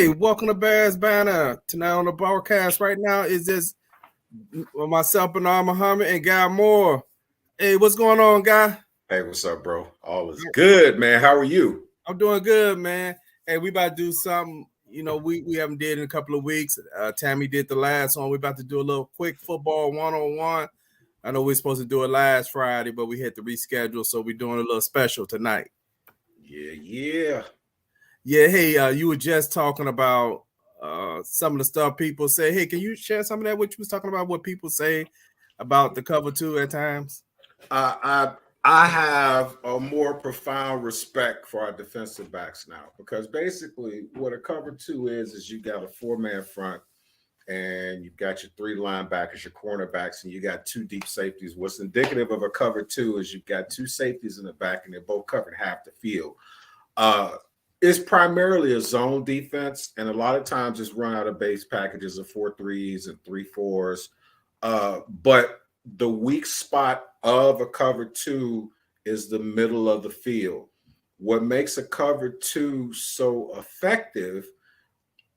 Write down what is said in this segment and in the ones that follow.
Hey, welcome to Bears Banner. Tonight on the broadcast right now is this myself, Bernard Muhammad, and Guy Moore. Hey, what's going on, Guy? Hey, what's up, bro? All is good, man. How are you? I'm doing good, man. Hey, we about to do something, we haven't did in a couple of weeks. Tammy did the last one. We're about to do a little quick football one-on-one. I know we're supposed to do it last Friday, but we had to reschedule, so we're doing a little special tonight. Yeah. Hey, you were just talking about some of the stuff people say. Hey, can you share some of that? What you was talking about? What people say about the cover two at times? I have a more profound respect for our defensive backs now, because basically what a cover two is you got a four-man front and you've got your three linebackers, your cornerbacks, and you got two deep safeties. What's indicative of a cover two is you've got two safeties in the back and they're both covering half the field. It's primarily a zone defense, and a lot of times it's run out of base packages of 4-3s and 3-4s. But the weak spot of a cover two is the middle of the field. What makes a cover two so effective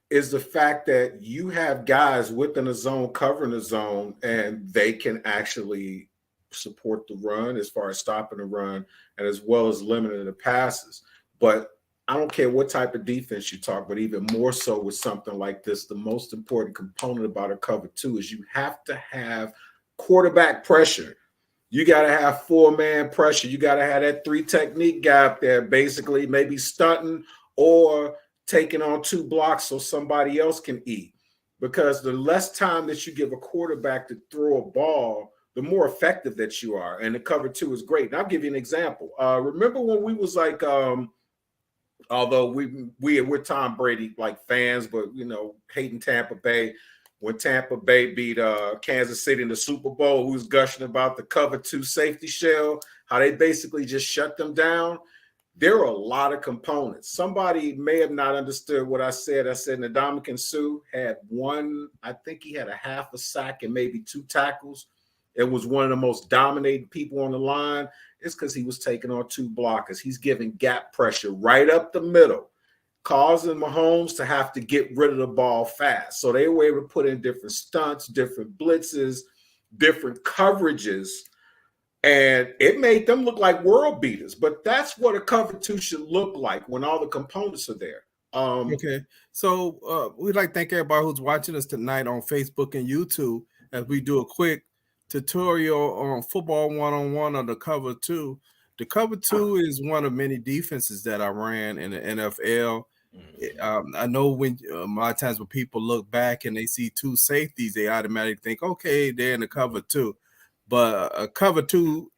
is the fact that you have guys within a zone covering a zone, and they can actually support the run as far as stopping the run and as well as limiting the passes. But I don't care what type of defense you talk, but even more so with something like this, the most important component about a cover two is you have to have quarterback pressure. You got to have four-man pressure. You got to have that three technique guy up there, basically maybe stunting or taking on two blocks so somebody else can eat. Because the less time that you give a quarterback to throw a ball, the more effective that you are. And the cover two is great. And I'll give you an example. Remember when we was like although we're Tom Brady like fans, but hating Tampa Bay. When Tampa Bay beat Kansas City in the Super Bowl, who's gushing about the cover two safety shell, how they basically just shut them down. There are a lot of components. Somebody may have not understood what I said. I said Ndamukong Suh had I think he had a half a sack and maybe two tackles. It was one of the most dominating people on the line. It's because he was taking on two blockers. He's giving gap pressure right up the middle, causing Mahomes to have to get rid of the ball fast. So they were able to put in different stunts, different blitzes, different coverages, and it made them look like world beaters. But that's what a cover two should look like when all the components are there. Okay. So we'd like to thank everybody who's watching us tonight on Facebook and YouTube as we do a quick tutorial on football one-on-one on the cover two. The cover two is one of many defenses that I ran in the NFL. I know when a lot of times when people look back and they see two safeties, they automatically think, okay, they're in the cover two. But a cover two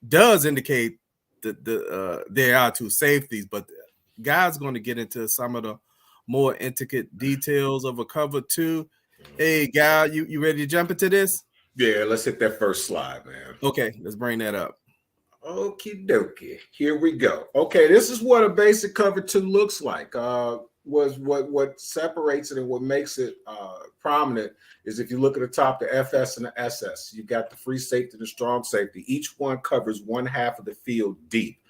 does indicate that there are two safeties. But Guy's going to get into some of the more intricate details of a cover two. Hey, Guy, you ready to jump into this? Yeah, let's hit that first slide, man. Okay, let's bring that up. Okie dokie. Here we go. Okay, this is what a basic cover two looks like. What separates it and what makes it prominent is if you look at the top, the FS and the SS. You got the free safety and the strong safety. Each one covers one half of the field deep.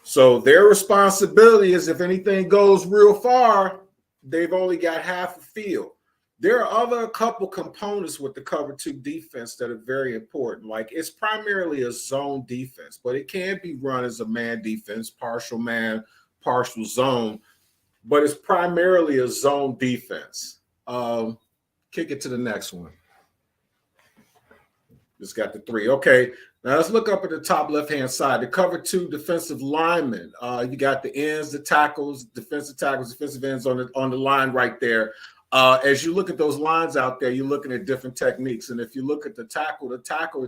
So their responsibility is if anything goes real far, they've only got half the field. There are a couple components with the cover two defense that are very important. Like it's primarily a zone defense, but it can be run as a man defense, partial man, partial zone, but it's primarily a zone defense. Kick it to the next one. Just got the three. Okay, now let's look up at the top left-hand side. The cover two defensive linemen. You got the ends, the tackles, defensive ends on the line right there. As you look at those lines out there, you're looking at different techniques. And if you look at the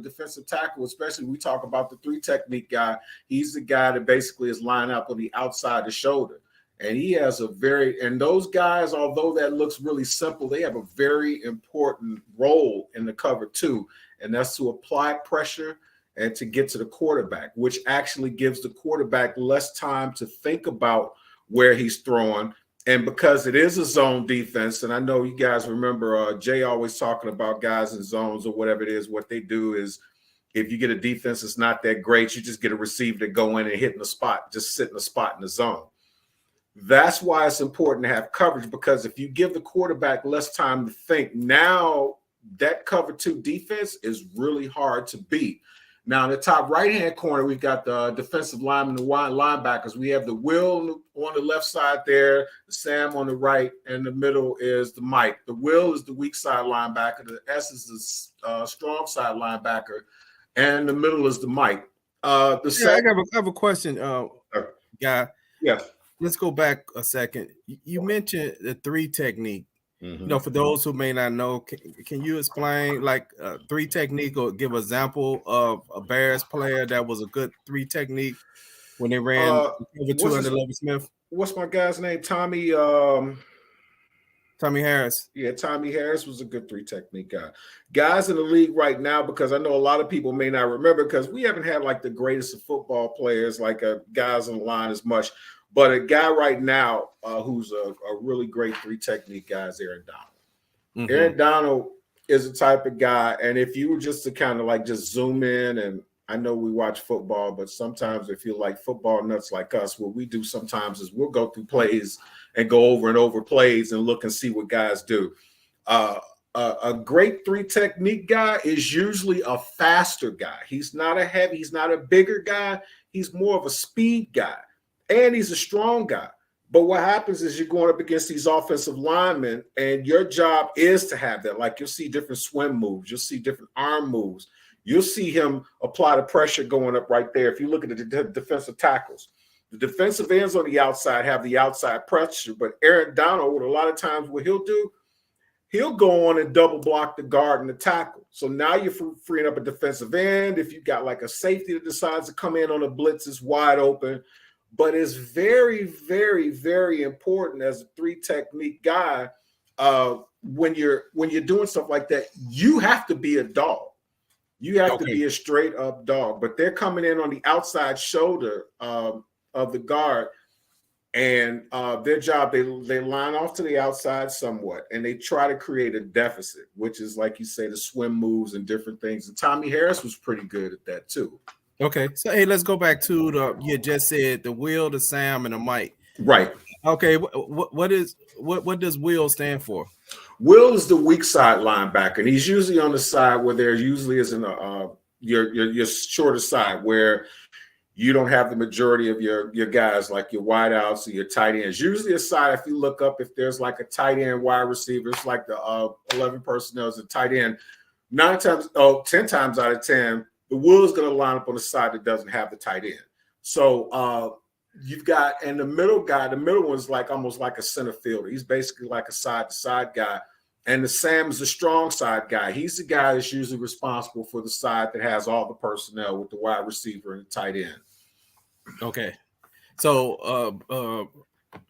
defensive tackle, especially we talk about the three technique guy, he's the guy that basically is lined up on the outside the shoulder. And he has and those guys, although that looks really simple, they have a very important role in the cover two. And that's to apply pressure and to get to the quarterback, which actually gives the quarterback less time to think about where he's throwing. And because it is a zone defense, and I know you guys remember Jay always talking about guys in zones or whatever it is, what they do is if you get a defense that's not that great, you just get a receiver to go in and hit in the spot, just sit in the spot in the zone. That's why it's important to have coverage, because if you give the quarterback less time to think, now that cover 2 defense is really hard to beat. Now, in the top right-hand corner, we've got the defensive linemen, the wide linebackers. We have the Will on the left side there, the Sam on the right, and the middle is the Mike. The Will is the weak side linebacker. The S is the strong side linebacker, and the middle is the Mike. I have a question, guy. Yeah. Let's go back a second. You mentioned the 3 technique. For those who may not know, can you explain like 3 technique or give an example of a Bears player that was a good 3 technique when they ran over 200 Lovie Smith? What's my guy's name? Tommy Harris. Yeah, Tommy Harris was a good 3 technique guy. Guys in the league right now, because I know a lot of people may not remember, because we haven't had like the greatest of football players, like guys on the line as much. But a guy right now who's a really great 3 technique guy is Aaron Donald. Aaron Donald is the type of guy, and if you were just to kind of like just zoom in, and I know we watch football, but sometimes if you're like football nuts like us, what we do sometimes is we'll go through plays and go over and over plays and look and see what guys do. A great 3 technique guy is usually a faster guy. He's not a bigger guy. He's more of a speed guy. And he's a strong guy. But what happens is you're going up against these offensive linemen, and your job is to have that. Like, you'll see different swim moves. You'll see different arm moves. You'll see him apply the pressure going up right there. If you look at the defensive tackles, the defensive ends on the outside have the outside pressure. But Aaron Donald, a lot of times what he'll do, he'll go on and double block the guard and the tackle. So now you're freeing up a defensive end. If you've got like a safety that decides to come in on a blitz, it's wide open. But it's very, very, very important as a 3 technique guy. When you're doing stuff like that, you have to be a dog. You have to be a straight up dog. But they're coming in on the outside shoulder of the guard, and their job, they line off to the outside somewhat, and they try to create a deficit, which is, like you say, the swim moves and different things. And Tommy Harris was pretty good at that too. Okay, so hey, let's go back to you just said the Will, the Sam, and the Mike. Right. Okay, what does Will stand for? Will is the weak side linebacker, and he's usually on the side where there usually isn't your shorter side, where you don't have the majority of your guys, like your wideouts or your tight ends. Usually a side, if you look up, if there's like a tight end wide receiver, it's like the 11 personnel is a tight end. 10 times out of 10, the Will is going to line up on the side that doesn't have the tight end. So you've got, and the middle one's like almost like a center fielder. He's basically like a side-to-side guy. And the Sam is the strong side guy. He's the guy that's usually responsible for the side that has all the personnel with the wide receiver and the tight end. Okay. So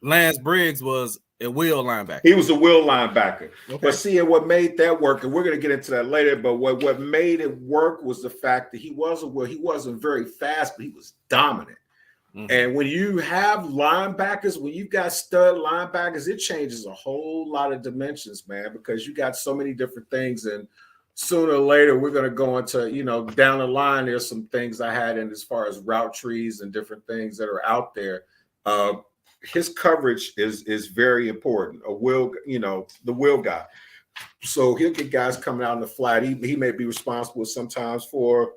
Lance Briggs was a Will linebacker. He was a Will linebacker. Okay. But see, what made that work, and we're going to get into that later, but what made it work was the fact that he wasn't very fast, but he was dominant. Mm-hmm. And when you have linebackers, when you've got stud linebackers, it changes a whole lot of dimensions, man, because you got so many different things. And sooner or later, we're going to go into, down the line, there's some things I had in as far as route trees and different things that are out there. His coverage is very important. The Will guy. So he'll get guys coming out in the flat. He may be responsible sometimes for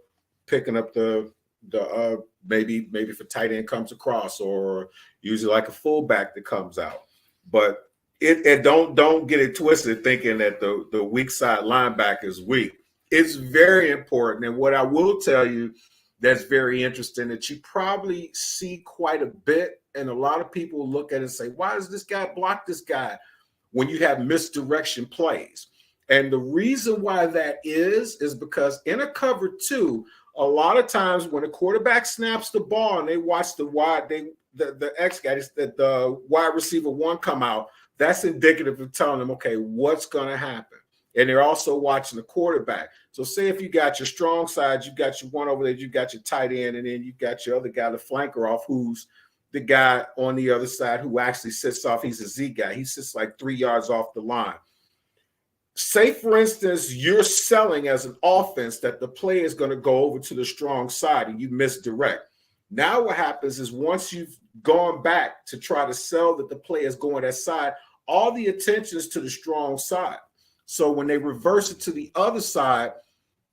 picking up the maybe if a tight end comes across, or usually like a fullback that comes out. But it don't get it twisted thinking that the weak side linebacker is weak. It's very important. And what I will tell you that's very interesting, that you probably see quite a bit, and a lot of people look at it and say, why does this guy block this guy when you have misdirection plays? And the reason why that is because in a cover 2, a lot of times when a quarterback snaps the ball and they watch the X guy, that the wide receiver 1 come out, that's indicative of telling them, okay, what's going to happen? And they're also watching the quarterback. So say if you got your strong side, you got your one over there, you got your tight end, and then you got your other guy, the flanker off, who's the guy on the other side who actually sits off. He's a Z guy. He sits like 3 yards off the line. Say, for instance, you're selling as an offense that the play is going to go over to the strong side and you misdirect. Now what happens is once you've gone back to try to sell that the play is going that side, all the attention is to the strong side. So when they reverse it to the other side,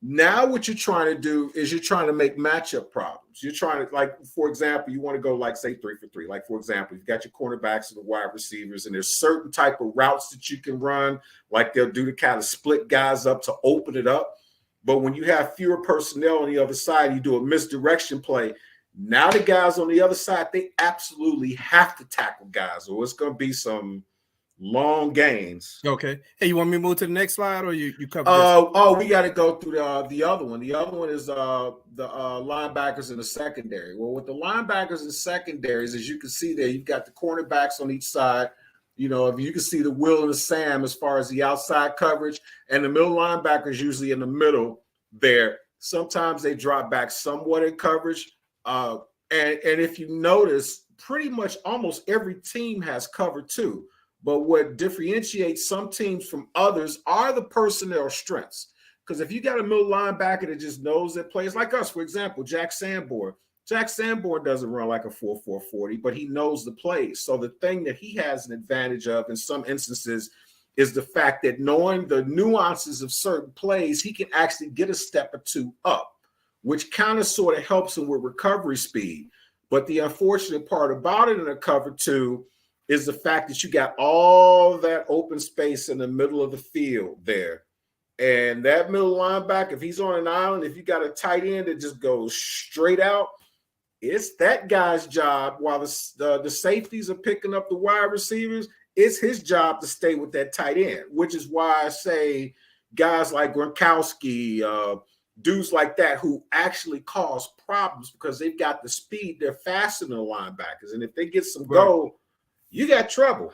now what you're trying to do is you're trying to make matchup problems. You're trying to, like, for example, you want to go like, say, 3 for 3. Like, for example, you've got your cornerbacks and the wide receivers, and there's certain type of routes that you can run, like they'll do to kind of split guys up to open it up. But when you have fewer personnel on the other side, you do a misdirection play. Now the guys on the other side, they absolutely have to tackle guys, or it's going to be some long gains. Okay. Hey, you want me to move to the next slide, or you cover we got to go through the other one. The other one is the linebackers in the secondary. Well, with the linebackers and secondaries, as you can see there, you've got the cornerbacks on each side. You know, if you can see the Will and the Sam as far as the outside coverage, and the middle linebackers usually in the middle there. Sometimes they drop back somewhat in coverage. And if you notice, pretty much almost every team has cover too. But what differentiates some teams from others are the personnel strengths. Because if you got a middle linebacker that just knows that plays, like us, for example, Jack Sanborn. Jack Sanborn doesn't run like a 4.4 40, but he knows the plays. So the thing that he has an advantage of in some instances is the fact that knowing the nuances of certain plays, he can actually get a step or two up, which kind of sort of helps him with recovery speed. But the unfortunate part about it in a cover two is the fact that you got all that open space in the middle of the field there. And that middle linebacker, if he's on an island, if you got a tight end that just goes straight out, it's that guy's job while the safeties are picking up the wide receivers. It's his job to stay with that tight end, which is why I say guys like Gronkowski, dudes like that who actually cause problems because they've got the speed. They're faster than the linebackers. And if they get some go, you got trouble.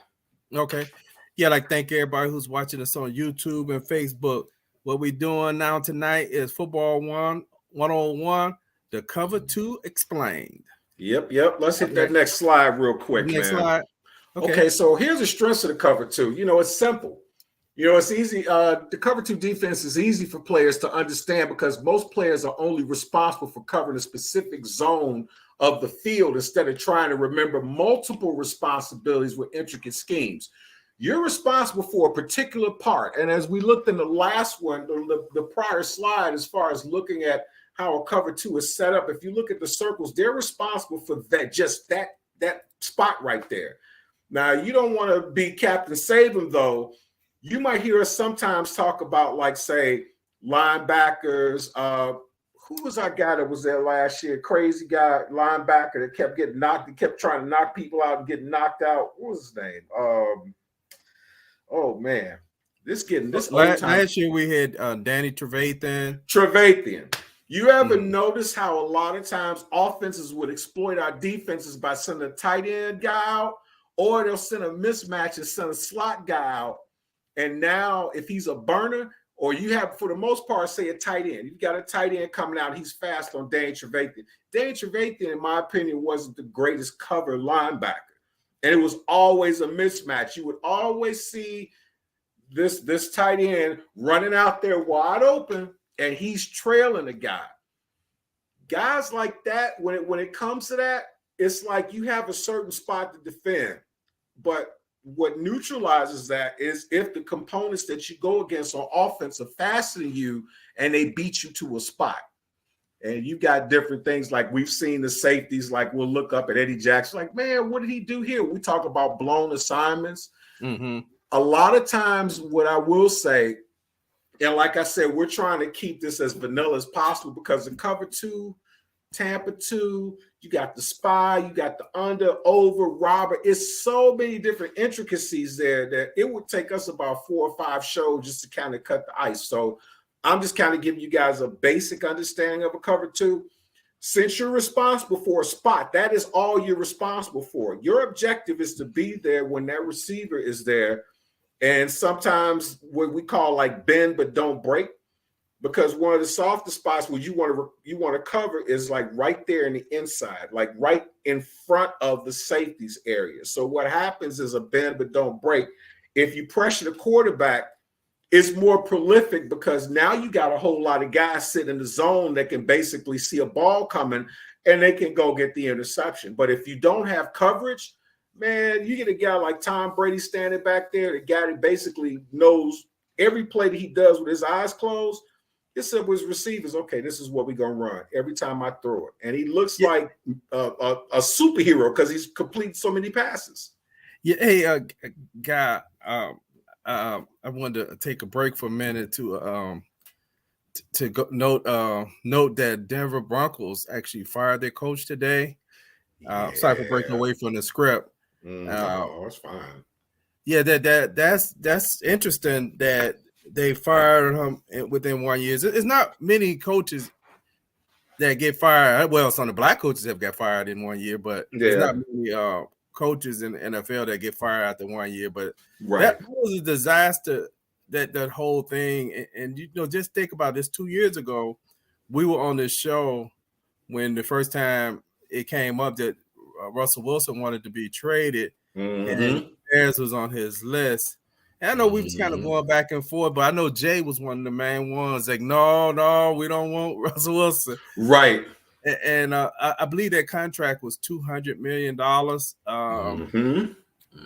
Okay. Yeah, like thank everybody who's watching us on YouTube and Facebook. What we're doing now tonight is Football 101, the cover 2 explained. Yep. Let's hit that next slide real quick, next man. Slide. Okay, so here's the strengths of the cover 2. You know, it's simple. You know, it's easy. The cover 2 defense is easy for players to understand because most players are only responsible for covering a specific zone of the field instead of trying to remember multiple responsibilities with intricate schemes. You're responsible for a particular part. And as we looked in the last one, the prior slide, as far as looking at how a cover 2 is set up, if you look at the circles, they're responsible for that spot right there. Now, you don't want to be Captain Saban, though. You might hear us sometimes talk about, like, say, linebackers. Who was our guy that was there last year? Crazy guy, linebacker that kept getting knocked. He kept trying to knock people out and getting knocked out. What was his name? Oh, man. Last year we had Danny Trevathan. You ever notice how a lot of times offenses would exploit our defenses by sending a tight end guy out, or they'll send a mismatch and send a slot guy out. And now if he's a burner, or you have, for the most part, say a tight end. You've got a tight end coming out. He's fast on Danny Trevathan. Danny Trevathan, in my opinion, wasn't the greatest cover linebacker. And it was always a mismatch. You would always see this tight end running out there wide open, and he's trailing a guy. Guys like that, when it comes to that, it's like you have a certain spot to defend. But what neutralizes that is if the components that you go against on offense are faster than you and they beat you to a spot. And you got different things like we've seen the safeties, like we'll look up at Eddie Jackson, like, man, what did he do here? We talk about blown assignments. Mm-hmm. A lot of times what I will say, and like I said, we're trying to keep this as vanilla as possible because the cover 2, Tampa 2, you got the spy, you got the under, over, robber. It's so many different intricacies there that it would take us about 4 or 5 shows just to kind of cut the ice. So I'm just kind of giving you guys a basic understanding of a cover 2. Since you're responsible for a spot, that is all you're responsible for. Your objective is to be there when that receiver is there. And sometimes what we call like bend but don't break. Because one of the softer spots where you want to cover is like right there in the inside, like right in front of the safeties area. So what happens is a bend but don't break. If you pressure the quarterback, it's more prolific because now you got a whole lot of guys sitting in the zone that can basically see a ball coming and they can go get the interception. But if you don't have coverage, man, you get a guy like Tom Brady standing back there, the guy that basically knows every play that he does with his eyes closed. It's up with his receivers. Okay, this is what we're going to run every time I throw it. And he looks like a superhero because he's completed so many passes. Yeah, hey, guy, I wanted to take a break for a minute to note that Denver Broncos actually fired their coach today. Sorry for breaking away from the script. It's fine. Yeah, that's interesting that they fired him within 1 year. It's not many coaches that get fired. Well, some of the black coaches have got fired in 1 year, but there's not many coaches in the NFL that get fired after 1 year. But that was a disaster. That whole thing, and just think about this. 2 years ago, we were on this show when the first time it came up that Russell Wilson wanted to be traded, and Bears was on his list. And I know we was kind of going back and forth, but I know Jay was one of the main ones. Like, no, we don't want Russell Wilson, right? And I believe that contract was $200 million.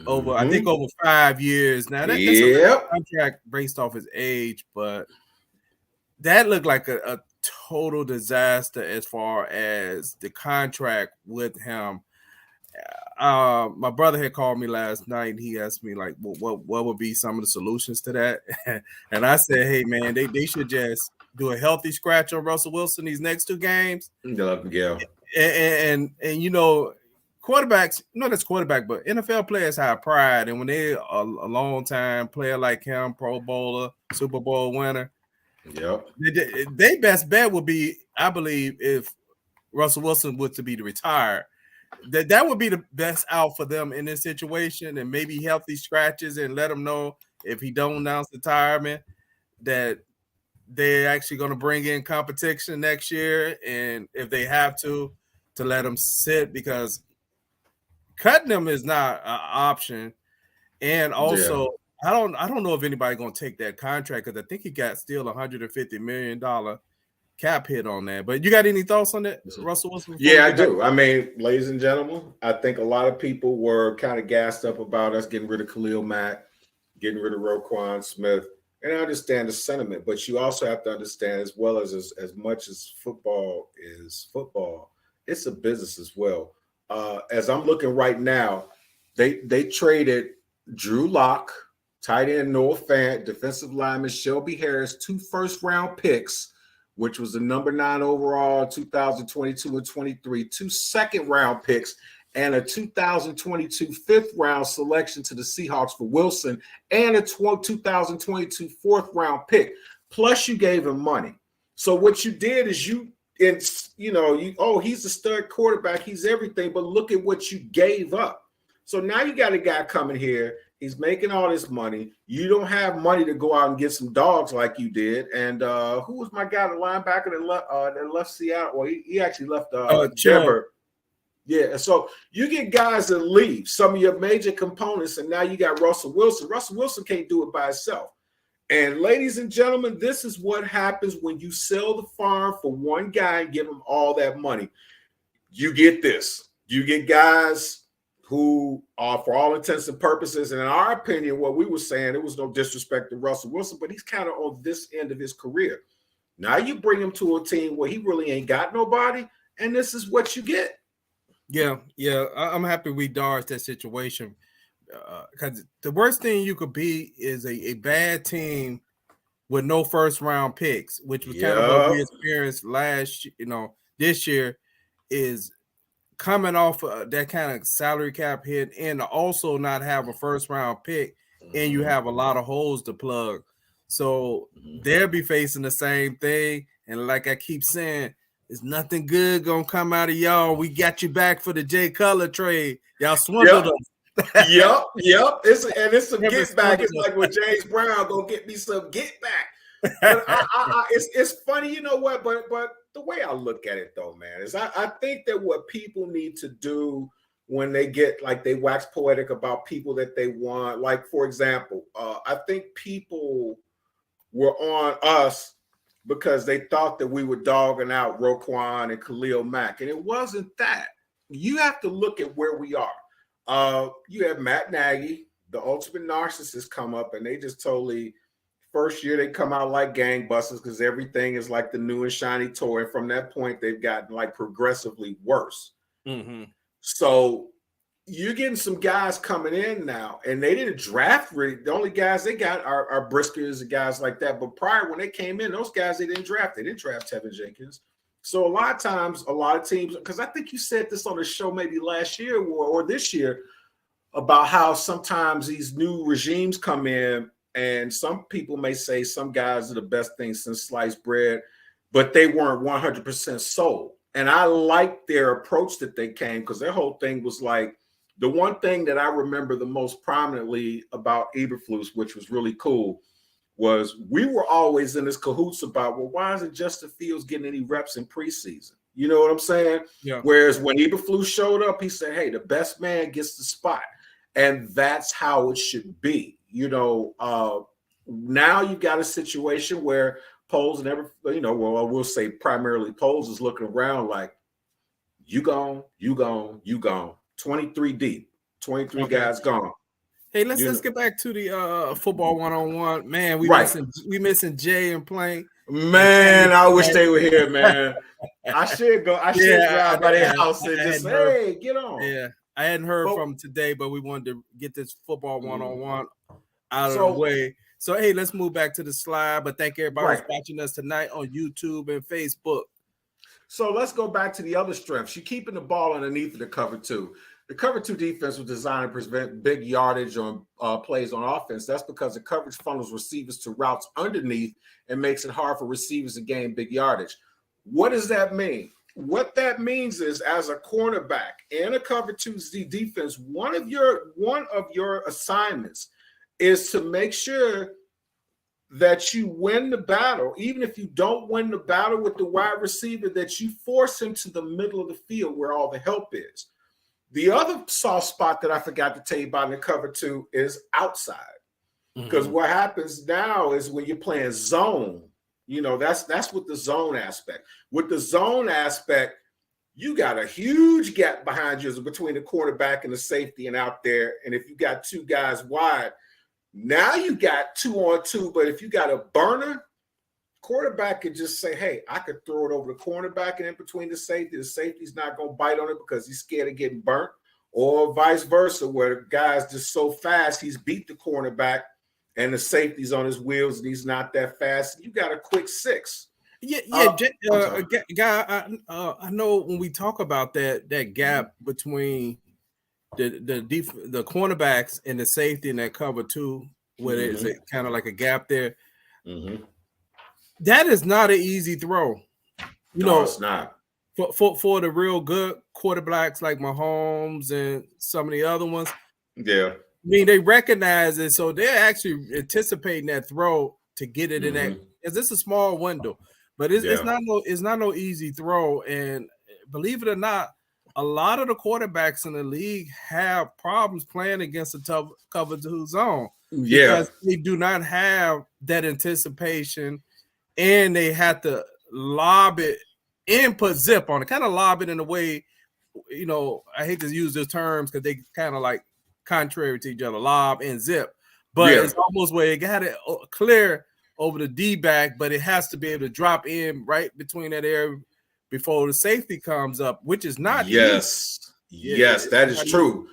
Over, I think over 5 years. Now that's a contract based off his age, but that looked like a total disaster as far as the contract with him. My brother had called me last night and he asked me like, what would be some of the solutions to that? And I said, hey man, they should just do a healthy scratch on Russell Wilson these next 2 games. Yeah. And quarterbacks, not as quarterback, but NFL players have pride. And when they're a long time player like him, Pro Bowler, Super Bowl winner, their best bet would be, I believe, if Russell Wilson was to be retired. That would be the best out for them in this situation, and maybe healthy scratches and let them know if he don't announce retirement that they're actually going to bring in competition next year, and if they have to let him sit, because cutting him is not an option. And also, I don't know if anybody going to take that contract, because I think he got still $150 million cap hit on that. But you got any thoughts on that, Russell Wilson? Yeah, I do. I mean, ladies and gentlemen, I think a lot of people were kind of gassed up about us getting rid of Khalil Mack, getting rid of Roquan Smith. And I understand the sentiment, but you also have to understand, as well as much as football is football, it's a business as well. As I'm looking right now, they traded Drew Lock, tight end Noah Fant, defensive lineman Shelby Harris, 2 first-round picks, which was the number 9 overall 2022 and 23, 2 second-round picks, and a 2022 5th-round selection to the Seahawks for Wilson, and a 2022 4th-round pick. Plus, you gave him money. So what you did is he's the stud quarterback, he's everything, but look at what you gave up. So now you got a guy coming here, he's making all this money. You don't have money to go out and get some dogs like you did. And who was my guy, the linebacker that left Seattle? Well, he actually left Denver. Yeah, so you get guys that leave some of your major components, and now you got Russell Wilson. Russell Wilson can't do it by himself. And ladies and gentlemen, this is what happens when you sell the farm for one guy and give him all that money. You get this. You get guys who are, for all intents and purposes, and in our opinion, what we were saying, it was no disrespect to Russell Wilson, but he's kind of on this end of his career. Now you bring him to a team where he really ain't got nobody, and this is what you get. Yeah. I'm happy we dodged that situation, because the worst thing you could be is a bad team with no first-round picks, which was kind of what we experienced this year, is coming off that kind of salary cap hit and also not have a first-round pick, and you have a lot of holes to plug. So they'll be facing the same thing. And like I keep saying, there's nothing good going to come out of y'all. We got you back for the Jay Cutler trade. Y'all swindled us. Yep. It's some get back. It's like when James Brown go get me some get back. But it's funny, you know what? But the way I look at it, though, man, is I think that what people need to do when they get, like, they wax poetic about people that they want, like, for example, I think people were on us because they thought that we were dogging out Roquan and Khalil Mack. And it wasn't that. You have to look at where we are. You have Matt Nagy, the ultimate narcissist, come up, and they just totally, first year they come out like gangbusters because everything is like the new and shiny toy. And from that point, they've gotten like progressively worse. Mm-hmm. So you're getting some guys coming in now, and they didn't draft really. The only guys they got are Briskers and guys like that. But prior, when they came in, those guys they didn't draft. They didn't draft Tevin Jenkins. So a lot of times, a lot of teams, because I think you said this on the show maybe last year or this year about how sometimes these new regimes come in, and some people may say some guys are the best thing since sliced bread, but they weren't 100% sold. And I liked their approach that they came, because their whole thing was like, the one thing that I remember the most prominently about Eberflus, which was really cool, was we were always in this cahoots about, well, why isn't Justin Fields getting any reps in preseason? You know what I'm saying? Yeah. Whereas when Eberflus showed up, he said, hey, the best man gets the spot. And that's how it should be. You know, now you've got a situation where Poles and we'll say primarily Poles is looking around like, you gone. 23 deep, 23 guys gone. Hey, let's get back to the football one-on-one. Man, we missing Jay and Plank. Man, I wish they were here, man. I should drive by their house and just say, hey, get on. Yeah, I hadn't heard from today, but we wanted to get this football one-on-one out of the way. So, hey, let's move back to the slide. But thank everybody who's watching us tonight on YouTube and Facebook. So let's go back to the other strengths. You're keeping the ball underneath of the cover two. The cover two defense was designed to prevent big yardage on plays on offense. That's because the coverage funnels receivers to routes underneath and makes it hard for receivers to gain big yardage. What does that mean? What that means is, as a cornerback in a cover two defense, one of your assignments is to make sure that you win the battle, even if you don't win the battle with the wide receiver, that you force him to the middle of the field where all the help is. The other soft spot that I forgot to tell you about in the cover two is outside. Because what happens now is when you're playing zone, you know, that's with the zone aspect. With the zone aspect, you got a huge gap behind you between the quarterback and the safety and out there. And if you got two guys wide, now you got 2-on-2, but if you got a burner, quarterback could just say, hey, I could throw it over the cornerback and in between the safety. The safety's not going to bite on it because he's scared of getting burnt, or vice versa, where the guy's just so fast, he's beat the cornerback and the safety's on his wheels and he's not that fast. You got a quick six. Guy, I know when we talk about that gap between the cornerbacks and the safety in that cover two, where there's kind of like a gap there. That is not an easy throw. No, it's not. For the real good quarterbacks like Mahomes and some of the other ones. Yeah. I mean, they recognize it, so they're actually anticipating that throw to get it in that. Because it's a small window, but it's not no easy throw. And believe it or not, a lot of the quarterbacks in the league have problems playing against a tough cover two zone. Because they do not have that anticipation, and they have to lob it and put zip on it. Kind of lob it in a way, you know, I hate to use those terms because they kind of like contrary to each other, lob and zip. But it's almost where you got it clear over the D-back, but it has to be able to drop in right between that area before the safety comes up, which is not easy. Yes, that is true.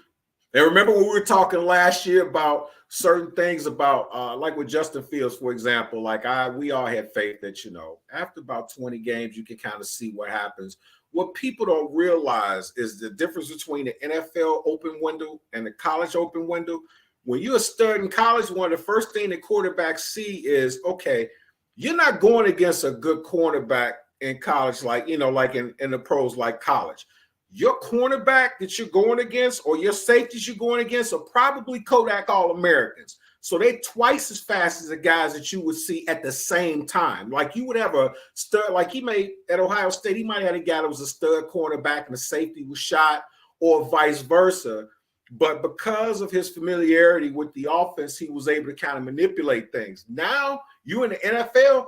And remember when we were talking last year about certain things about like with Justin Fields, for example, like we all had faith that, you know, after about 20 games, you can kind of see what happens. What people don't realize is the difference between the NFL open window and the college open window. When you're a stud in college, one of the first thing the quarterbacks see is, okay, you're not going against a good cornerback in college, like, you know, like in the pros, like college. Your cornerback that you're going against or your safeties you're going against are probably Kodak All-Americans. So they're twice as fast as the guys that you would see at the same time. Like you would have a stud, like he made at Ohio State, he might have had a guy that was a stud cornerback and the safety was shot, or vice versa. But because of his familiarity with the offense, he was able to kind of manipulate things. Now you in the NFL,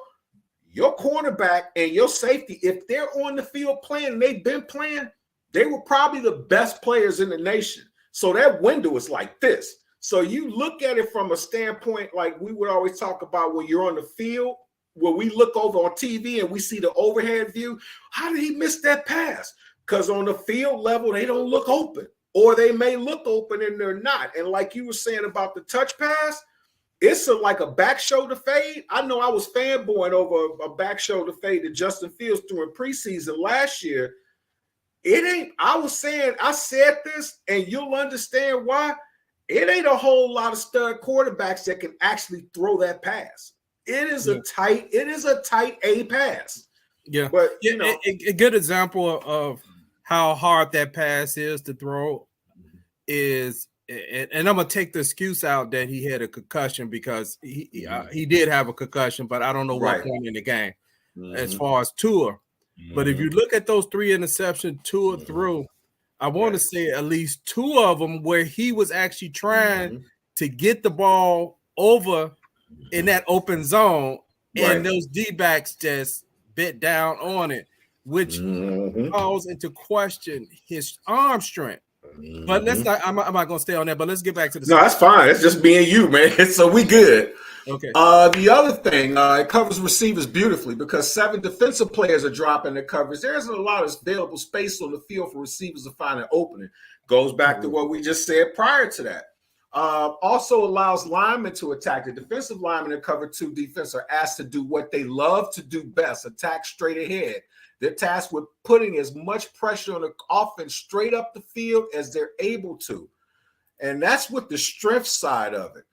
your cornerback and your safety, if they're on the field playing, they've been playing, they were probably the best players in the nation. So that window is like this. So you look at it from a standpoint like we would always talk about when you're on the field, where we look over on TV and we see the overhead view. How did he miss that pass? Because on the field level, they don't look open, or they may look open and they're not. And like you were saying about the touch pass, it's like a back shoulder fade. I know I was fanboying over a back shoulder fade that Justin Fields threw in preseason last year. It ain't, I said this, and you'll understand why. It ain't a whole lot of stud quarterbacks that can actually throw that pass. It is a tight A pass. Yeah. But a good example of how hard that pass is to throw is, and I'm gonna take the excuse out that he had a concussion, because he did have a concussion, but I don't know what point in the game as far as Tua. But if you look at those 3 interceptions Tua threw, I want to say at least 2 of them where he was actually trying to get the ball over in that open zone, and those D-backs just bit down on it, which calls into question his arm strength. But let's not, I'm not going to stay on that, but let's get back to the. No, that's fine. It's just me and you, man. So we good. Okay. The other thing, it covers receivers beautifully, because 7 defensive players are dropping the coverage. There isn't a lot of available space on the field for receivers to find an opening. Goes back to what we just said prior to that. Also allows linemen to attack. The defensive linemen in cover 2 defense are asked to do what they love to do best, attack straight ahead. They're tasked with putting as much pressure on the offense straight up the field as they're able to. And that's with the strength side of it.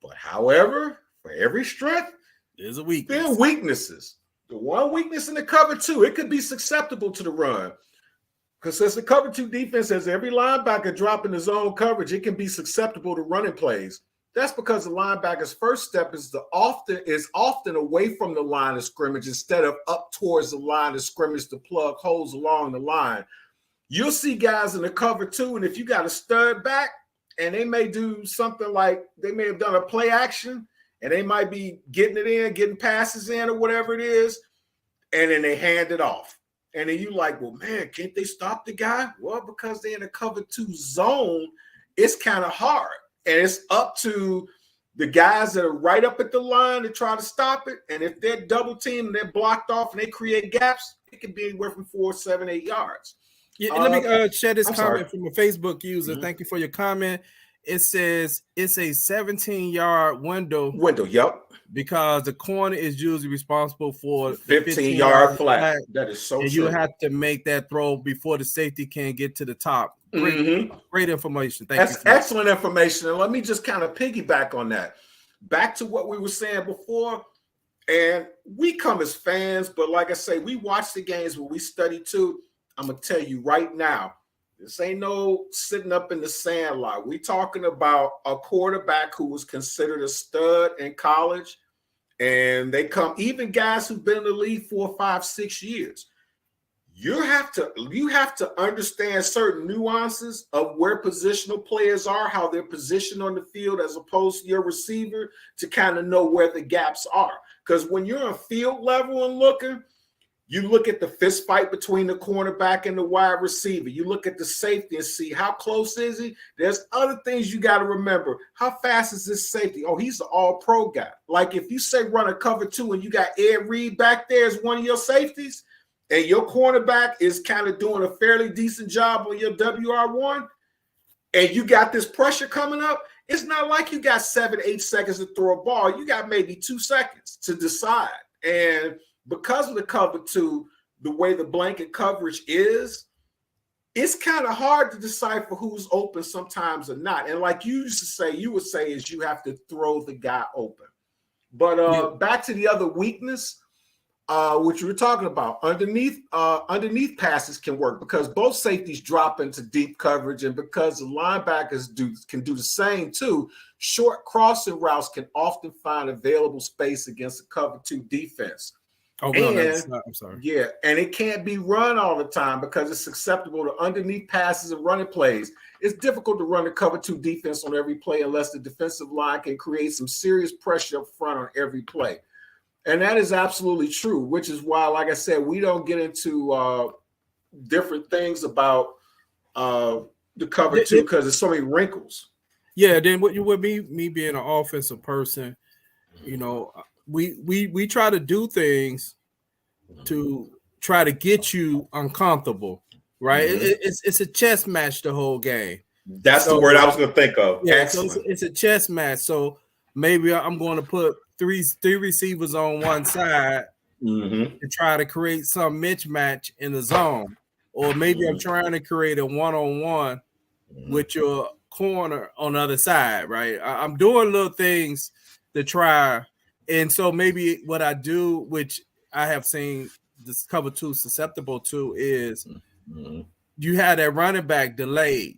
But however, for every strength, there's a weakness. There are weaknesses. The one weakness in the cover 2, it could be susceptible to the run. Because since the cover 2 defense has every linebacker dropping his own coverage, it can be susceptible to running plays. That's because the linebacker's first step is often away from the line of scrimmage instead of up towards the line of scrimmage to plug holes along the line. You'll see guys in the cover 2, and if you got a stud back, and they may do something like they may have done a play action, and they might be getting it in, getting passes in or whatever it is, and then they hand it off. And then you like, well, man, can't they stop the guy? Well, because they're in a cover 2 zone, it's kind of hard. And it's up to the guys that are right up at the line to try to stop it. And if they're double teamed and they're blocked off and they create gaps, it can be anywhere from 4, 7, 8 yards. Yeah, let me share this comment from a Facebook user. Thank you for your comment. It says it's a 17-yard window. Yep. Because the corner is usually responsible for 15-yard flat. That is so true. You have to make that throw before the safety can get to the top. Great information. That's excellent information. And let me just kind of piggyback on that. Back to what we were saying before. And we come as fans, but like I say, we watch the games where we study too. I'm going to tell you right now, this ain't no sitting up in the sand lot. We talking about a quarterback who was considered a stud in college. And they come, even guys who've been in the league 4, 5, 6 years. You have to understand certain nuances of where positional players are, how they're positioned on the field as opposed to your receiver, to kind of know where the gaps are. Because when you're on field level and looking, you look at the fist fight between the cornerback and the wide receiver. You look at the safety and see how close is he. There's other things you got to remember. How fast is this safety? Oh, he's an all-pro guy. Like if you say run a cover 2 and you got Ed Reed back there as one of your safeties, and your cornerback is kind of doing a fairly decent job on your WR1, and you got this pressure coming up, it's not like you got 7, 8 seconds to throw a ball. You got maybe 2 seconds to decide. And because of the cover 2, the way the blanket coverage is, it's kind of hard to decipher who's open sometimes or not. And like you used to say, you would say is you have to throw the guy open. But back to the other weakness, which we were talking about, underneath passes can work because both safeties drop into deep coverage, and because the linebackers can do the same too. Short crossing routes can often find available space against a cover 2 defense. Oh, no, I'm sorry. Yeah, and it can't be run all the time because it's susceptible to underneath passes and running plays. It's difficult to run a cover 2 defense on every play unless the defensive line can create some serious pressure up front on every play. And that is absolutely true, which is why, like I said, we don't get into different things about the cover two because there's so many wrinkles. Yeah, then what you with me being an offensive person, you know, we try to do things to try to get you uncomfortable, right? It's a chess match the whole game. That's the word I was going to think of. Yeah, Excellent. so it's a chess match. So maybe I'm going to put three receivers on one side to try to create some mismatch in the zone, or maybe I'm trying to create a one-on-one with your corner on the other side, right? I'm doing little things to try, and so maybe what I do, which I have seen this cover two susceptible to, is you have that running back delayed.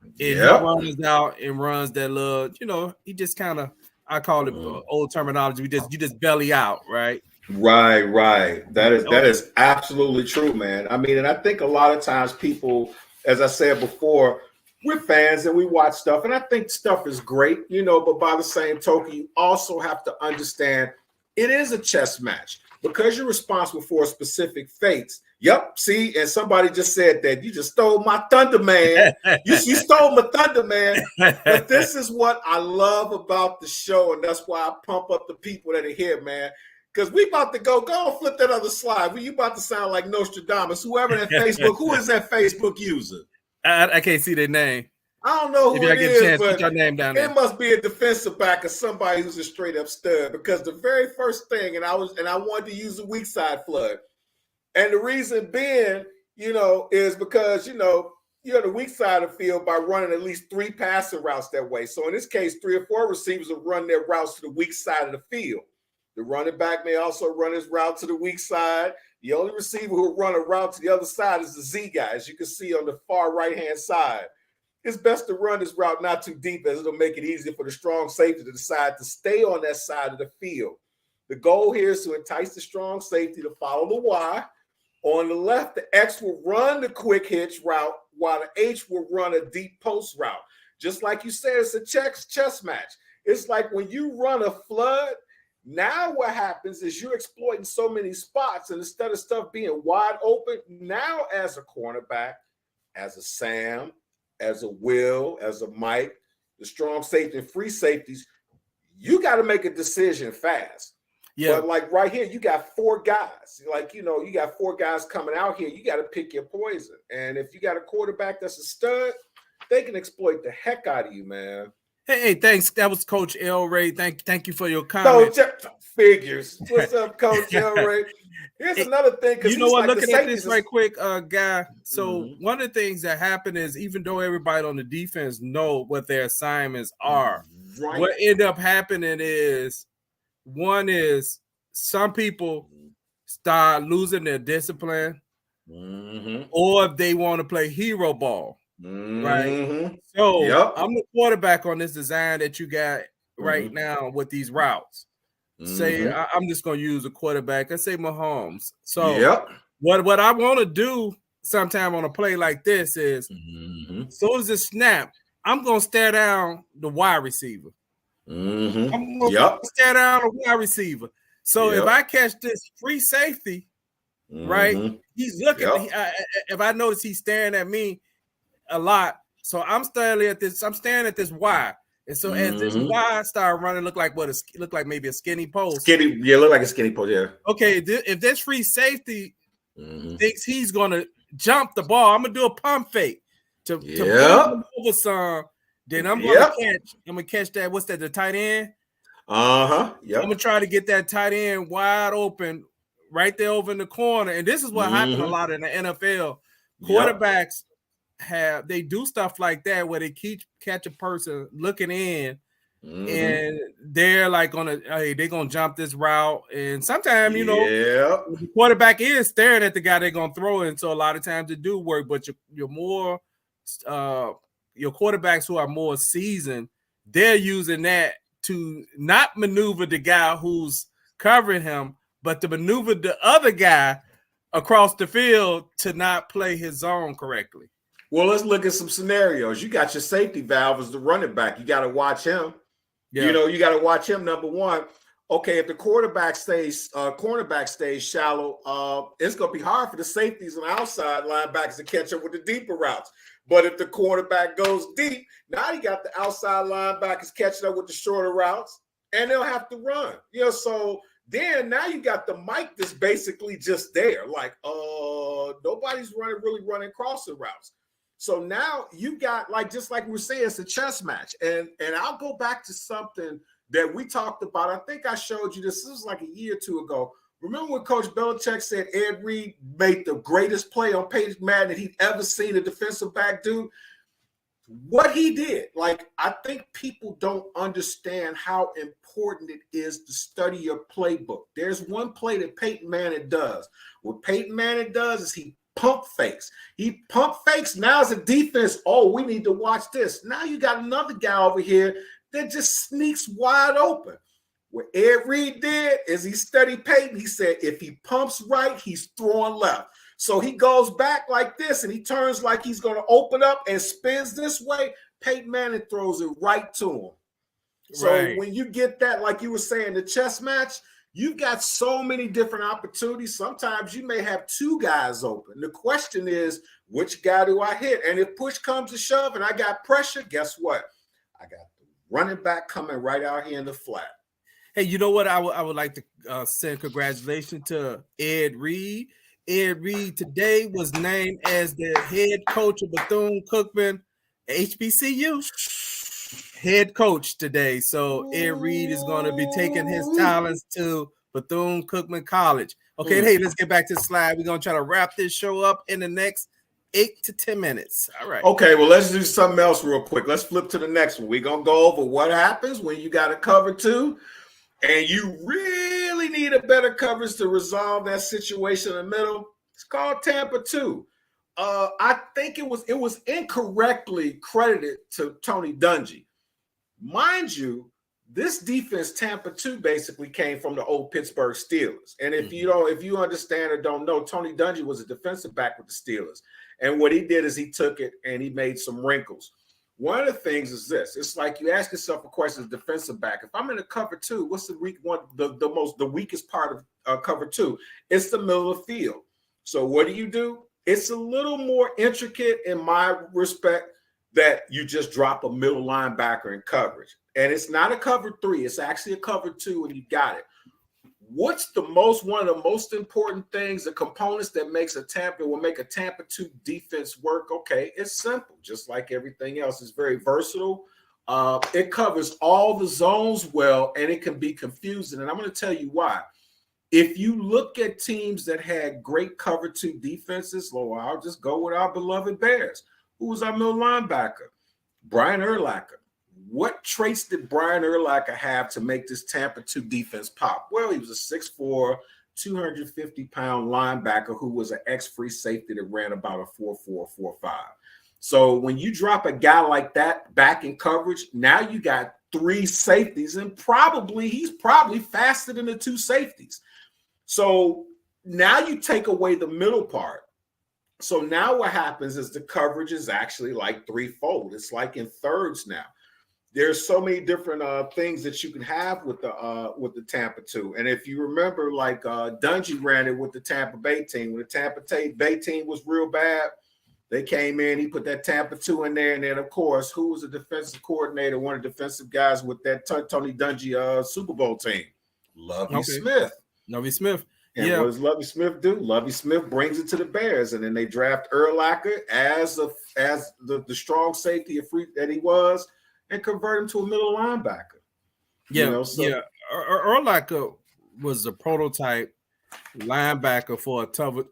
And he runs out and runs that little, you know, he just kind of, I call it old terminology. You just belly out, right? Right. That is absolutely true, man. I mean, and I think a lot of times people, as I said before, we're fans and we watch stuff, and I think stuff is great, you know, but by the same token, you also have to understand it is a chess match because you're responsible for specific fates. Yep. See, and somebody just said that you just stole my thunder, man. You stole my thunder, man. But this is what I love about the show, and that's why I pump up the people that are here, man. Because we about to go and flip that other slide. You about to sound like Nostradamus. Whoever that Facebook, who is that Facebook user? I can't see their name. I don't know who it is, but your name down there. It must be a defensive back or somebody who's a straight up stud. Because the very first thing, and I wanted to use the weak side flood. And the reason being, you know, is because, you know, you're on the weak side of the field by running at least 3 passing routes that way. So in this case, 3 or 4 receivers will run their routes to the weak side of the field. The running back may also run his route to the weak side. The only receiver who will run a route to the other side is the Z guy, as you can see on the far right-hand side. It's best to run this route not too deep, as it'll make it easier for the strong safety to decide to stay on that side of the field. The goal here is to entice the strong safety to follow the Y. On the left, the X will run the quick hitch route, while the H will run a deep post route. Just like you said, it's a chess match. It's like when you run a flood, now what happens is you're exploiting so many spots, and instead of stuff being wide open, now as a cornerback, as a Sam, as a Will, as a Mike, the strong safety and free safeties, you got to make a decision fast. Yeah. But like right here, you got 4 guys. Like, you know, you got 4 guys coming out here. You got to pick your poison. And if you got a quarterback that's a stud, they can exploit the heck out of you, man. Hey, thanks. That was Coach El Ray. Thank you for your comment. Figures. What's up, Coach El Ray? Here's another thing. You know what? Like looking at this right quick, guy. So one of the things that happen is, even though everybody on the defense know what their assignments are, what end up happening is, one is some people start losing their discipline, or if they want to play hero ball, right? So I'm the quarterback on this design that you got right now with these routes. Say I'm just going to use a quarterback. I say Mahomes. So what I want to do sometime on a play like this is, as soon as it snap, I'm going to stare down the wide receiver. I'm going to stare down a wide receiver. So if I catch this free safety, right, he's looking. If I notice he's staring at me a lot, so I'm staring at this. I'm staring at this Y, and so as this Y start running, look like maybe a skinny post. Look like a skinny post. Yeah. Okay, if this free safety thinks he's gonna jump the ball, I'm gonna do a pump fake to move him over some. Then I'm gonna catch that. What's that? The tight end. I'm gonna try to get that tight end wide open, right there over in the corner. And this is what happens a lot in the NFL. Quarterbacks they do stuff like that where they catch a person looking in, and they're like they're gonna jump this route. And sometimes you know the quarterback is staring at the guy they're gonna throw it. And so a lot of times it do work, but you're more your quarterbacks who are more seasoned, they're using that to not maneuver the guy who's covering him, but to maneuver the other guy across the field to not play his zone correctly. Well, let's look at some scenarios. You got your safety valve as the running back. You got to watch him. You know, you got to watch him, number one. okay, if the cornerback stays shallow, it's going to be hard for the safeties and outside linebackers to catch up with the deeper routes. But if the quarterback goes deep, now you got the outside linebackers catching up with the shorter routes, and they'll have to run. So then now you got the Mike that's basically just there. Like, nobody's really running crossing routes. So now you got, like, just like we were saying, it's a chess match. And I'll go back to something that we talked about. I think I showed you this. This was like a year or two ago. Remember when Coach Belichick said Ed Reed made the greatest play on Peyton Manning that he'd ever seen a defensive back do? What he did, like, I think people don't understand how important it is to study your playbook. There's one play that Peyton Manning does. What Peyton Manning does is he pump fakes. He pump fakes. Now as a defense, we need to watch this. Now you got another guy over here that just sneaks wide open. What Ed Reed did is he studied Peyton. He said, if he pumps right, he's throwing left. So he goes back like this, and he turns like he's going to open up and spins this way. Peyton Manning throws it right to him. So when you get that, like you were saying, the chess match, you've got so many different opportunities. Sometimes you may have two guys open. The question is, which guy do I hit? And if push comes to shove and I got pressure, guess what? I got the running back coming right out here in the flat. Hey, you know what? I would like to send congratulations to Ed Reed. Ed Reed today was named as the head coach of Bethune-Cookman HBCU. Head coach today. So Ed Reed is going to be taking his talents to Bethune-Cookman College. Okay, hey, let's get back to the slide. We're going to try to wrap this show up in the next 8 to 10 minutes. All right. Okay, well, let's do something else real quick. Let's flip to the next one. We're going to go over what happens when you got a cover two and you really need a better coverage to resolve that situation in the middle. It's called Tampa 2. I think it was incorrectly credited to Tony Dungy. Mind you, this defense, Tampa 2, basically came from the old Pittsburgh Steelers. And if you understand or don't know, Tony Dungy was a defensive back with the Steelers. And what he did is he took it and he made some wrinkles. One of the things is this. It's like you ask yourself a question as a defensive back. If I'm in a cover two, what's the weakest part of cover two? It's the middle of the field. So what do? It's a little more intricate in my respect that you just drop a middle linebacker in coverage. And it's not a cover three. It's actually a cover two, and you got it. What's one of the most important things, the components that will make a Tampa 2 defense work? Okay, it's simple. Just like everything else, it's very versatile. It covers all the zones well, and it can be confusing. And I'm going to tell you why. If you look at teams that had great cover two defenses, I'll just go with our beloved Bears. Who was our middle linebacker? Brian Urlacher. What traits did Brian Urlacher have to make this Tampa 2 defense pop? Well, he was a 6'4", 250-pound linebacker who was an ex-free safety that ran about a 4.4, 4.5. So when you drop a guy like that back in coverage, now you got three safeties, and he's probably faster than the two safeties. So now you take away the middle part. So now what happens is the coverage is actually like threefold. It's like in thirds now. There's so many different things that you can have with the Tampa 2. And if you remember, like Dungy ran it with the Tampa Bay team. When the Tampa Bay team was real bad, they came in, he put that Tampa 2 in there. And then, of course, who was the defensive coordinator, one of the defensive guys with that Tony Dungy Super Bowl team? Lovie Smith. Lovie Smith. And what does Lovie Smith do? Lovie Smith brings it to the Bears, and then they draft Urlacher as the strong safety that he was, and convert him to a middle linebacker. Urlacher was a prototype linebacker for a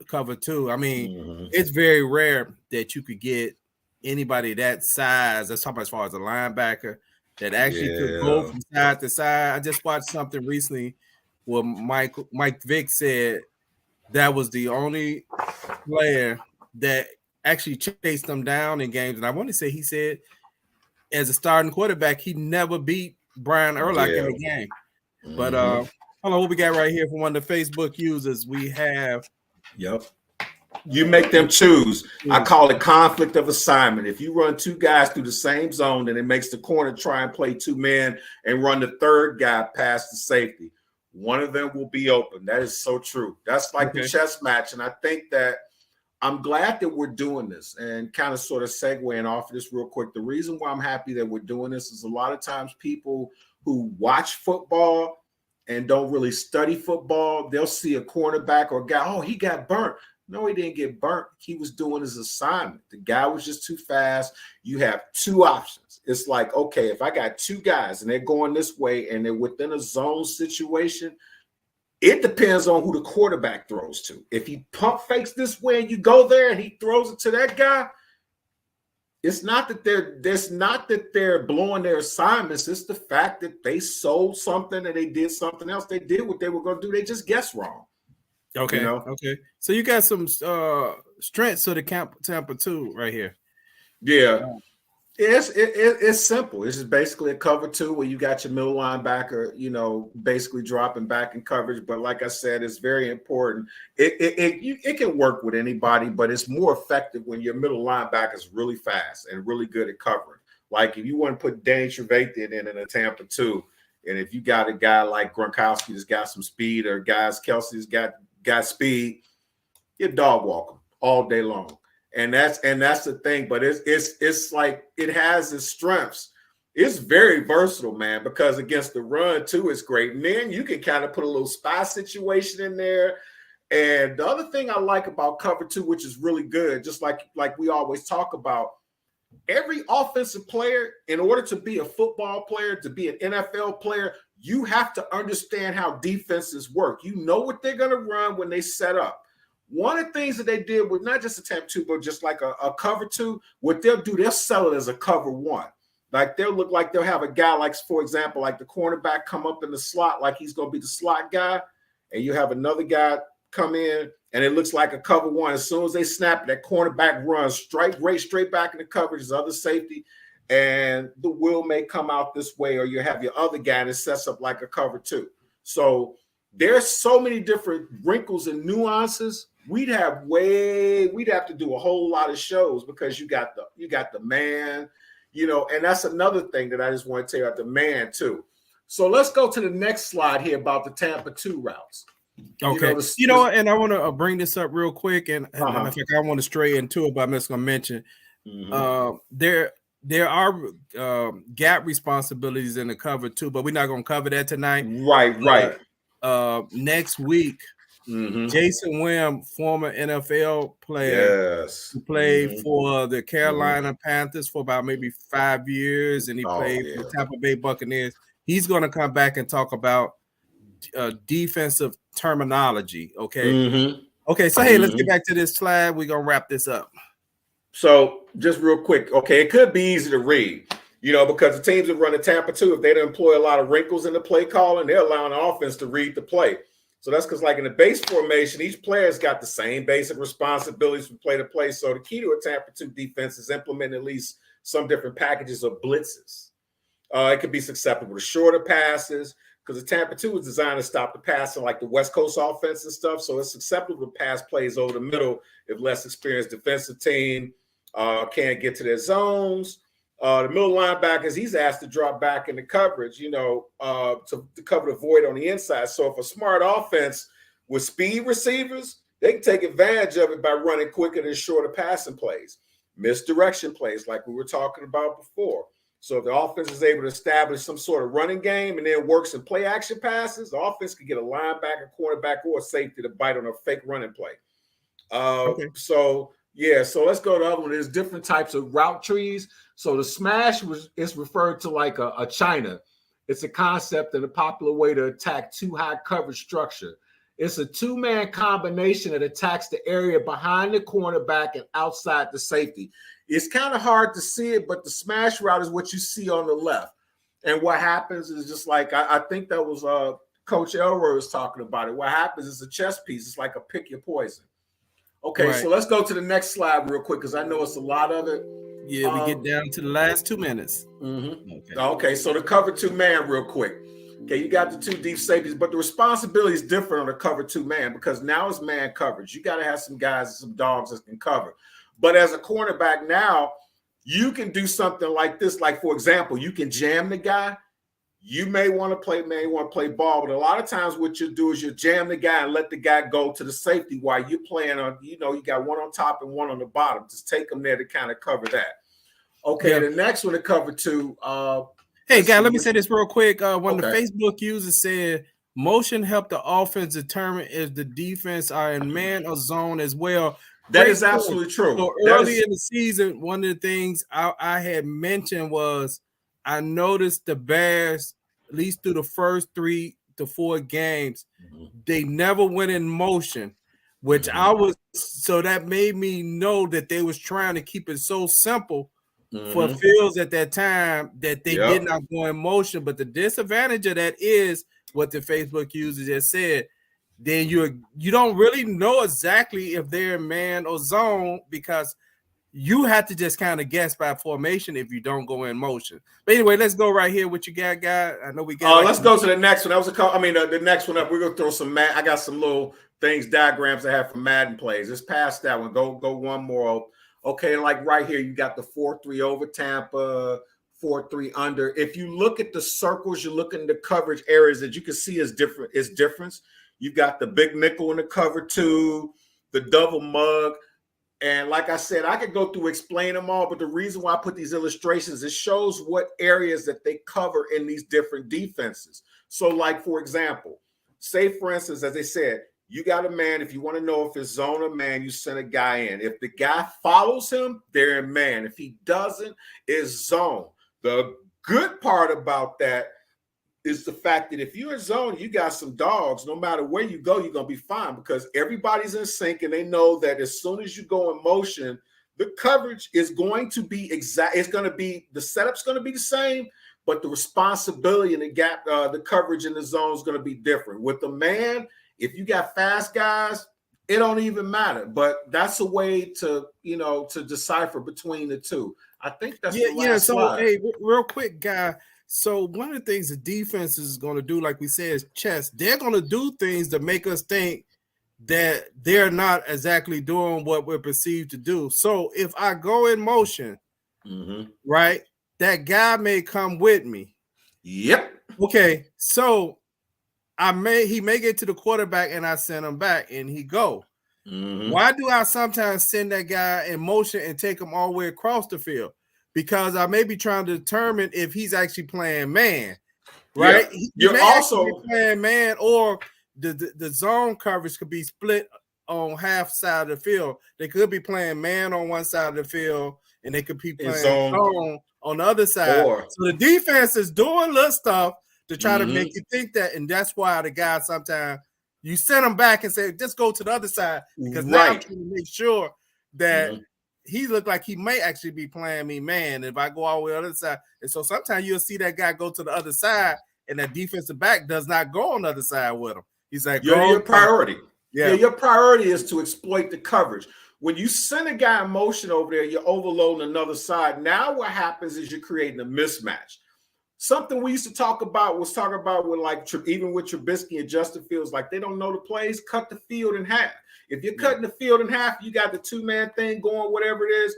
cover two. I mean, it's very rare that you could get anybody that size. That's talking as far as a linebacker that actually could go from side to side. I just watched something recently where Mike Vick said that was the only player that actually chased them down in games. And I want to say he said, as a starting quarterback, he never beat Brian Urlacher in the game. But hold on, what we got right here from one of the Facebook users? We have. Yep. You make them choose. I call it conflict of assignment. If you run two guys through the same zone, then it makes the corner try and play two men and run the third guy past the safety. one of them will be open. That is so true. That's like the chess match. And I think that I'm glad that we're doing this, and kind of sort of segueing off of this real quick. The reason why I'm happy that we're doing this is a lot of times people who watch football and don't really study football, they'll see a cornerback or a guy, oh, he got burnt. No, he didn't get burnt. He was doing his assignment. The guy was just too fast. You have two options. It's like, okay, if I got two guys and they're going this way and they're within a zone situation, it depends on who the quarterback throws to. If he pump fakes this way and you go there and he throws it to that guy, it's not that they're blowing their assignments. It's the fact that they sold something and they did something else. They did what they were going to do. They just guessed wrong. Okay. You know? Okay. So you got some strengths to the Tampa 2 right here. Yeah. It's simple. It's just basically a cover 2 where you got your middle linebacker, you know, basically dropping back in coverage. But like I said, it's very important. It can work with anybody, but it's more effective when your middle linebacker is really fast and really good at covering. Like if you want to put Danny Trevathan in a Tampa 2, and if you got a guy like Gronkowski that's got some speed, or guys Kelsey's got speed, you dog walk him all day long. And that's the thing, but it's like it has its strengths. It's very versatile, man, because against the run too, it's great. And then you can kind of put a little spy situation in there. And the other thing I like about cover 2, which is really good, just like we always talk about, every offensive player, in order to be a football player, to be an NFL player, you have to understand how defenses work. You know what they're going to run when they set up. One of the things that they did with not just a Tampa 2, but just like a cover 2, what they'll do, they'll sell it as a cover 1. Like they'll look like they'll have a guy like, for example, like the cornerback come up in the slot like he's going to be the slot guy, and you have another guy come in, and it looks like a cover 1. As soon as they snap, that cornerback runs straight back in the coverage, his other safety, and the wheel may come out this way, or you have your other guy that sets up like a cover 2. So there's so many different wrinkles and nuances. We'd have to do a whole lot of shows, because you got the man, you know, and that's another thing that I just want to tell you about the man too. So let's go to the next slide here about the Tampa 2 routes. Okay. And I want to bring this up real quick, and I want to stray into it, but I'm just going to mention there are gap responsibilities in the cover 2, but we're not going to cover that tonight. Right. Next week, Jason Wynn, former NFL player, who played for the Carolina Panthers for about maybe 5 years, and he played for the Tampa Bay Buccaneers. He's going to come back and talk about defensive terminology. Okay. Okay. So hey, let's get back to this slide. We're gonna wrap this up. So just real quick, okay, it could be easy to read, you know, because the teams that run the Tampa 2, if they don't employ a lot of wrinkles in the play calling, they're allowing the offense to read the play. So that's because, like in the base formation, each player's got the same basic responsibilities from play to play. So the key to a Tampa 2 defense is implementing at least some different packages of blitzes. It could be susceptible to shorter passes, because the Tampa 2 is designed to stop the passing like the West Coast offense and stuff. So it's susceptible to pass plays over the middle if less experienced defensive team can't get to their zones. The middle linebackers, he's asked to drop back into coverage, you know, to cover the void on the inside. So if a smart offense with speed receivers, they can take advantage of it by running quicker and shorter passing plays, misdirection plays like we were talking about before. So if the offense is able to establish some sort of running game and then works in play action passes, the offense can get a linebacker, cornerback, or a safety to bite on a fake running play. So let's go to the other one. There's different types of route trees. So the smash is referred to like a China. It's a concept and a popular way to attack two high coverage structure. It's a two-man combination that attacks the area behind the cornerback and outside the safety. It's kind of hard to see it, but the smash route is what you see on the left. And what happens is just like, I think that was Coach Elroy was talking about it. What happens is a chess piece. It's like a pick your poison. Okay, right. So let's go to the next slide real quick, because I know it's a lot of it. Yeah, we get down to the last 2 minutes. Okay, so the cover 2 man real quick. Okay, you got the two deep safeties, but the responsibility is different on the cover 2 man, because now it's man coverage. You got to have some guys and some dogs that can cover. But as a cornerback now, you can do something like this. Like, for example, you can jam the guy You may want to play ball, but a lot of times what you do is you jam the guy and let the guy go to the safety while you're playing on, you got one on top and one on the bottom. Just take them there to kind of cover that. Okay, the next one to cover two. Hey, guy, let me say this real quick. One of the Okay. Facebook users said, motion helped the offense determine if the defense are in man or zone as well. That is absolutely true. So early in the season, one of the things I had mentioned was I noticed the Bears, at least through the first 3 to 4 games, they never went in motion, which so that made me know that they was trying to keep it so simple for Fields at that time that they did not go in motion. But the disadvantage of that is what the Facebook user just said. Then you don't really know exactly if they're man or zone because you have to just kind of guess by formation if you don't go in motion. But anyway, let's go right here. What you got, guy? I know we got. Let's go to the next one. That was the next one up. We're gonna throw some I got some little things, diagrams I have from Madden plays. Let's pass that one. Go one more. Okay, like right here, you got the 4-3 over Tampa, 4-3 under. If you look at the circles, you're looking at the coverage areas that you can see is difference. You've got the big nickel in the cover two, the double mug. And like I said, I could go through explain them all, but the reason why I put these illustrations, it shows what areas that they cover in these different defenses. So like, for example, say, for instance, as they said, you got a man. If you want to know if it's zone or man, you send a guy in. If the guy follows him, they're in man. If he doesn't, it's zone. The good part about that is the fact that if you're in zone, you got some dogs. No matter where you go, you're going to be fine because everybody's in sync and they know that as soon as you go in motion, the coverage is going to be exact. It's going to be, the setup's going to be the same, but the responsibility and the gap, the coverage in the zone is going to be different. With the man, if you got fast guys, it don't even matter. But that's a way to, to decipher between the two. I think that's the last slide. Hey, real quick, guy. So one of the things the defense is going to do, like we said, is chess. They're going to do things to make us think that they're not exactly doing what we're perceived to do. So if I go in motion, right, that guy may come with me. Yep. Okay, so he may get to the quarterback and I send him back and he go. Why do I sometimes send that guy in motion and take him all the way across the field? Because I may be trying to determine if he's actually playing man, right? Yeah. You're also playing man, or the zone coverage could be split on half side of the field. They could be playing man on one side of the field, and they could be playing zone on the other side. So the defense is doing little stuff to try to make you think that, and that's why the guy sometimes you send him back and say, just go to the other side because now I'm trying to make sure that he looked like he may actually be playing me man if I go all the way to the other side. And so sometimes you'll see that guy go to the other side and that defensive back does not go on the other side with him. He's like, your priority. Yeah, your priority is to exploit the coverage. When you send a guy in motion over there, you're overloading another side. Now what happens is you're creating a mismatch. Something we used to talk about with like even with Trubisky and Justin Fields, like they don't know the plays, cut the field in half. If you're cutting the field in half, you got the two-man thing going, whatever it is,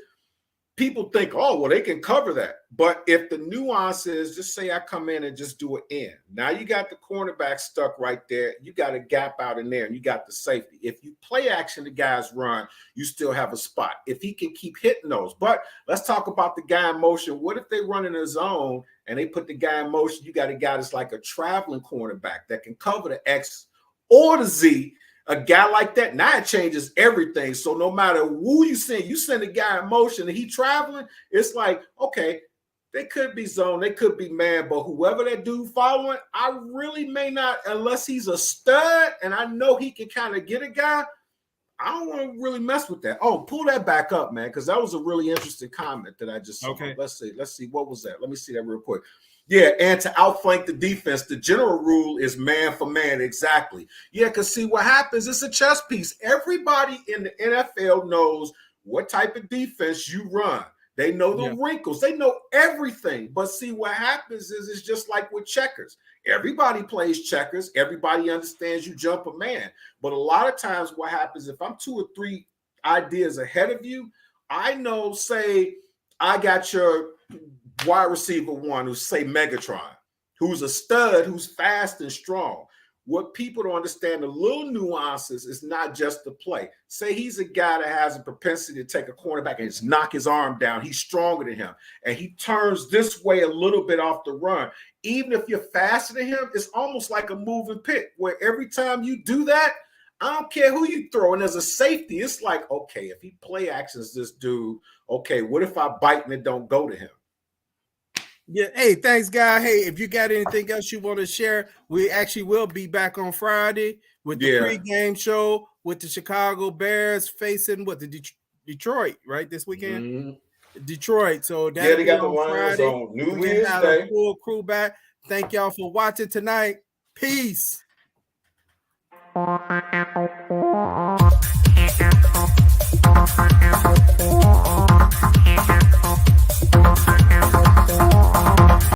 people think, oh, well, they can cover that. But if the nuance is, just say I come in and just do an end. Now you got the cornerback stuck right there. You got a gap out in there, and you got the safety. If you play action, the guys run, you still have a spot. If he can keep hitting those. But let's talk about the guy in motion. What if they run in a zone and they put the guy in motion? You got a guy that's like a traveling cornerback that can cover the X or the Z. A guy like that, now it changes everything. So no matter who you send a guy in motion and he traveling, it's like, okay, they could be zone, they could be man, but whoever that dude following, I really may not, unless he's a stud and I know he can kind of get a guy, I don't want to really mess with that. Oh, pull that back up, man, because that was a really interesting comment that I just saw. Okay. Let's see. What was that? Let me see that real quick. Yeah, and to outflank the defense, the general rule is man for man. Exactly. Yeah, because see what happens, it's a chess piece. Everybody in the NFL knows what type of defense you run. They know the wrinkles. They know everything. But see what happens is it's just like with checkers. Everybody plays checkers. Everybody understands you jump a man. But a lot of times what happens, if I'm 2 or 3 ideas ahead of you, I know, say, I got your wide receiver one who's, say, Megatron, who's a stud, who's fast and strong. What people don't understand, the little nuances is not just the play. Say he's a guy that has a propensity to take a cornerback and just knock his arm down. He's stronger than him. And he turns this way a little bit off the run. Even if you're faster than him, it's almost like a moving pit where every time you do that, I don't care who you throw. And as a safety, it's like, okay, if he play actions this dude, okay, what if I bite and it don't go to him? Yeah. Hey, thanks, guy. Hey, if you got anything else you want to share, we actually will be back on Friday with the pregame show with the Chicago Bears facing Detroit, right? This weekend? Mm-hmm. Detroit. So they got the Lions on New Year's Day. A full crew back. Thank y'all for watching tonight. Peace.